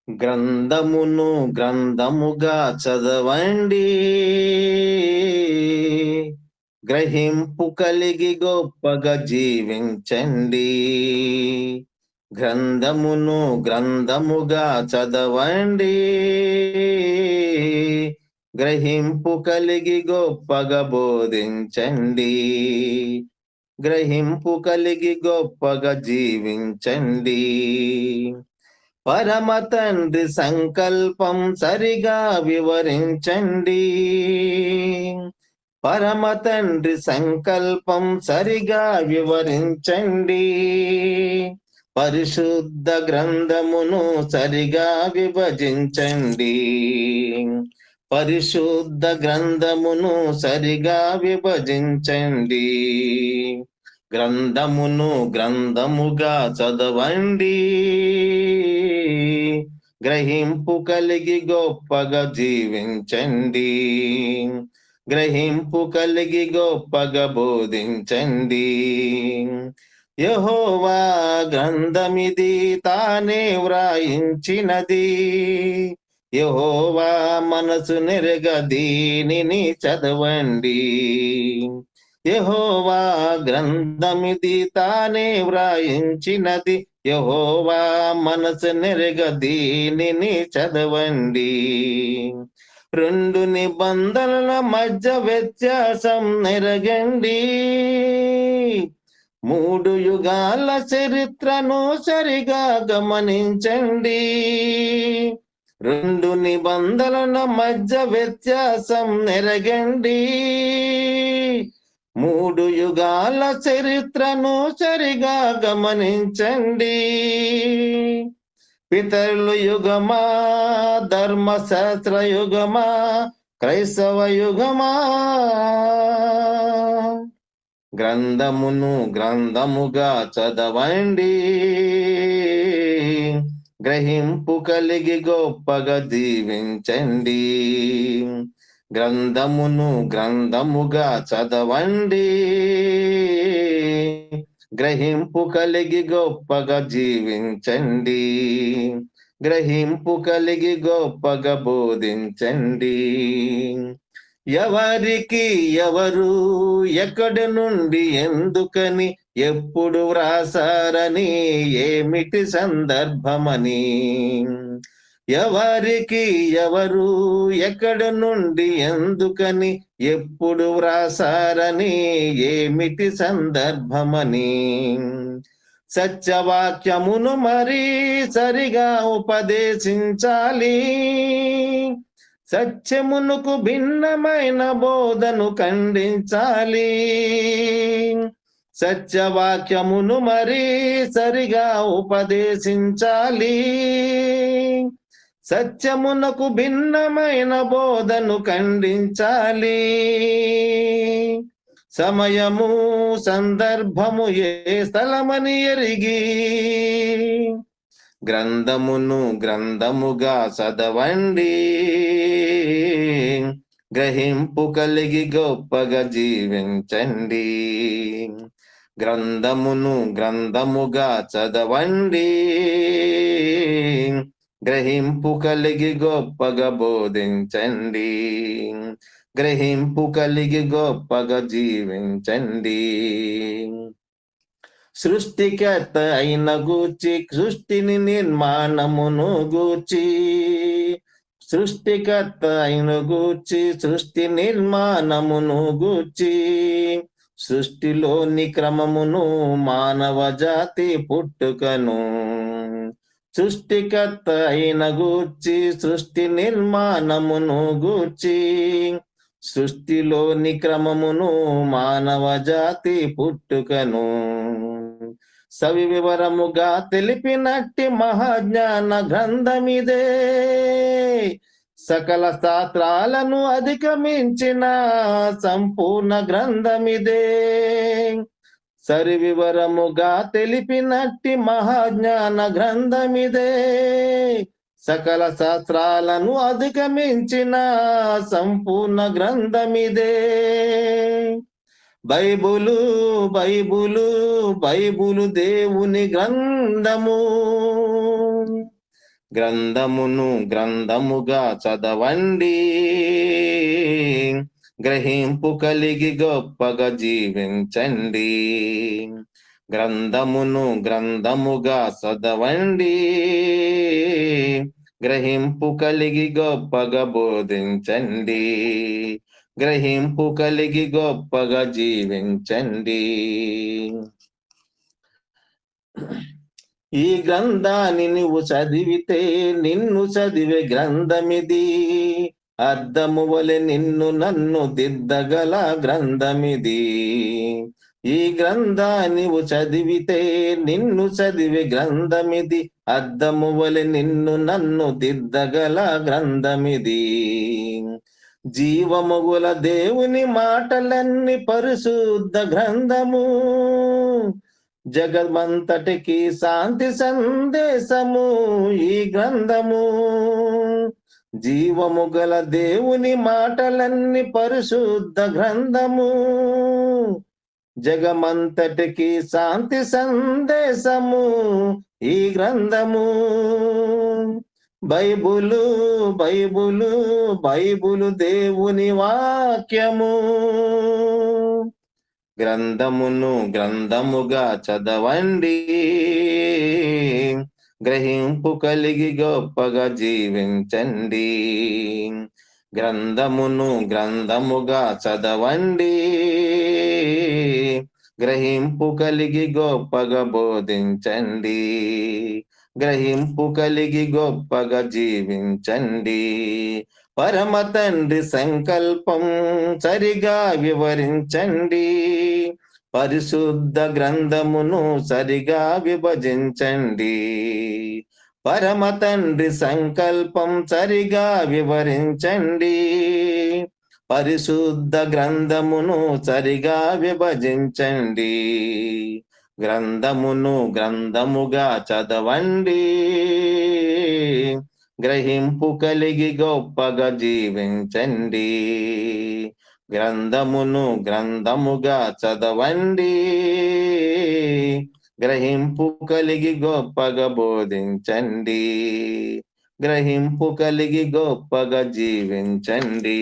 గ్రంథమును గ్రంథముగా చదవండి, గ్రహింపు కలిగి గొప్పగా జీవించండి. గ్రంథమును గ్రంథముగా చదవండి, గ్రహింపు కలిగి గొప్పగా బోధించండి. గ్రహింపు కలిగి గొప్పగా జీవించండి. పరమ తండ్రి సంకల్పం సరిగా వివరించండి. పరమ తండ్రి సంకల్పం సరిగా వివరించండి. పరిశుద్ధ గ్రంథమును సరిగా విభజించండి. పరిశుద్ధ గ్రంథమును సరిగా విభజించండి. గ్రంథమును గ్రంథముగా చదవండి, గ్రహింపు కలిగి గొప్పగా జీవించండి. గ్రహింపు కలిగి గొప్పగా బోధించండి. యెహోవా గ్రంథమిది తానే వ్రాయించినది, యెహోవా మనసు నెరగ దీనిని చదవండి. యెహోవా గ్రంథమిది తానే వ్రాయించినది, యెహోవా మనసు నెరగ దీనిని చదవండి. రెండు నిబంధనల మధ్య వ్యత్యాసం నెరగండి. మూడు యుగాల చరిత్రను సరిగా గమనించండి. రెండు నిబంధనల మధ్య వ్యత్యాసం నెరగండి. మూడు యుగాల చరిత్రను సరిగా గమనించండి. పితరుల యుగమా, ధర్మశాస్త్ర యుగమా, క్రైస్తవ యుగమా? గ్రంథమును గ్రంథముగా చదవండి, గ్రహింపు కలిగి గొప్పగా జీవించండి. గ్రంథమును గ్రంథముగా చదవండి, గ్రహింపు కలిగి గొప్పగా జీవించండి. గ్రహింపు కలిగి గొప్పగా బోధించండి. ఎవరికి ఎవరు ఎక్కడి నుండి ఎందుకని ఎప్పుడు వ్రాసారని ఏమిటి సందర్భమని, ఎవరికి ఎవరు ఎక్కడి నుండి ఎందుకని ఎప్పుడు వ్రాసారని ఏమిటి సందర్భమని, సత్యవాక్యమును మరీ సరిగా ఉపదేశించాలి. సత్యమునకు భిన్నమైన బోధను ఖండించాలి. సత్యవాక్యమును మరీ సరిగా ఉపదేశించాలి. సత్యమునకు భిన్నమైన బోధను ఖండించాలి. సమయము సందర్భము ఏ స్థలమని ఎరిగి గ్రంథమును గ్రంథముగా చదవండి. గ్రహింపు కలిగి గొప్పగా జీవించండి. గ్రంథమును గ్రంథముగా చదవండి, గ్రహింపు కలిగి గొప్పగా బోధించండి. గ్రహింపు కలిగి గొప్పగా జీవించండి. సృష్టికర్త అయిన గూర్చి, సృష్టిని నిర్మాణమును గూర్చి, సృష్టికర్త అయిన గూర్చి, సృష్టి నిర్మాణమును గూర్చి, సృష్టిలోని క్రమమును, మానవ జాతి పుట్టుకను, సృష్టికర్త అయిన గూర్చి, సృష్టి నిర్మాణమును గూర్చి, సృష్టిలోని క్రమమును, మానవ జాతి పుట్టుకను సవివరముగా తెలిపినట్టి మహాజ్ఞాన గ్రంథమిదే. సకల శాస్త్రాలను అధిగమించిన సంపూర్ణ గ్రంథమిదే. సవివరముగా తెలిపినట్టి మహాజ్ఞాన గ్రంథమిదే. సకల శాస్త్రాలను అధిగమించిన సంపూర్ణ గ్రంథమిదే. బైబులు బైబులు బైబులు దేవుని గ్రంథము. గ్రంథమును గ్రంథముగా చదవండి, గ్రహింపు కలిగి గొప్పగా జీవించండి. గ్రంథమును గ్రంథముగా చదవండి, గ్రహింపు కలిగి గొప్పగా బోధించండి. గ్రహింపు కలిగి గొప్పగా జీవించండి. ఈ గ్రంథాన్ని నువ్వు చదివితే నిన్ను చదివే గ్రంథమిది, అద్దము వలె నిన్ను నన్ను దిద్దగల గ్రంథమిది. ఈ గ్రంథాన్ని నువ్వు చదివితే నిన్ను చదివే గ్రంథమిది, అద్దము వలె నిన్ను నన్ను దిద్దగల గ్రంథమిది. జీవముగుల దేవుని మాటలన్నీ పరిశుద్ధ గ్రంథము, జగమంతటికి శాంతి సందేశము ఈ గ్రంథము. జీవము గల దేవుని మాటలన్నీ పరిశుద్ధ గ్రంథము, జగమంతటికి శాంతి సందేశము ఈ గ్రంథము. బైబులు బైబులు బైబులు దేవుని వాక్యము. గ్రంథమును గ్రంథముగా చదవండి, గ్రహింపు కలిగి గొప్పగా జీవించండి. గ్రంథమును గ్రంథముగా చదవండి, గ్రహింపు కలిగి గొప్పగా బోధించండి. గ్రహింపు కలిగి గొప్పగా జీవించండి. పరమ తండ్రి సంకల్పం సరిగా వివరించండి, పరిశుద్ధ గ్రంథమును సరిగా విభజించండి. పరమ తండ్రి సంకల్పం సరిగా వివరించండి, పరిశుద్ధ గ్రంథమును సరిగా విభజించండి. గ్రంథమును గ్రంథముగా చదవండి, గ్రహింపు కలిగి గొప్పగా జీవించండి. గ్రంథమును గ్రంథముగా చదవండి, గ్రహింపు కలిగి గొప్పగా బోధించండి. గ్రహింపు కలిగి గొప్పగా జీవించండి.